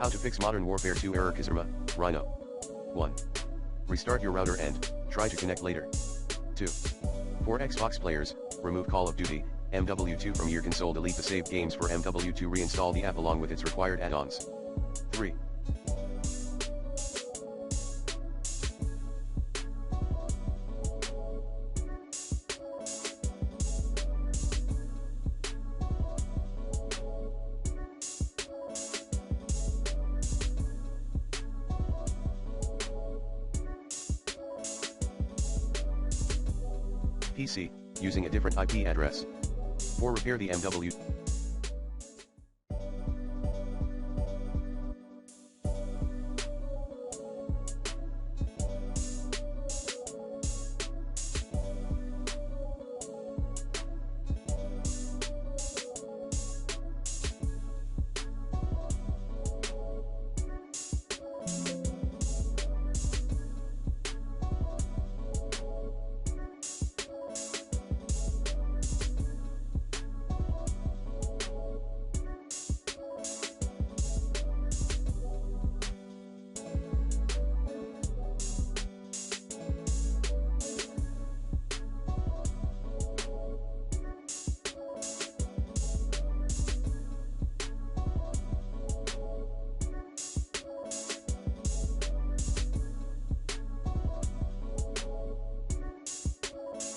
How to fix Modern Warfare 2 error CASERMA, RHINO. 1. Restart your router and try to connect later. 2. For Xbox players, remove Call of Duty, MW2 from your console. Delete the saved games for MW2. Reinstall the app along with its required add-ons. 3. PC, using a different IP address. 4. Repair the MW.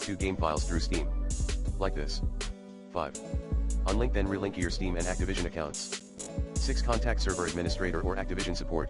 To game files through Steam. Like this. 5. Unlink then relink your Steam and Activision accounts. 6. Contact server administrator or Activision support.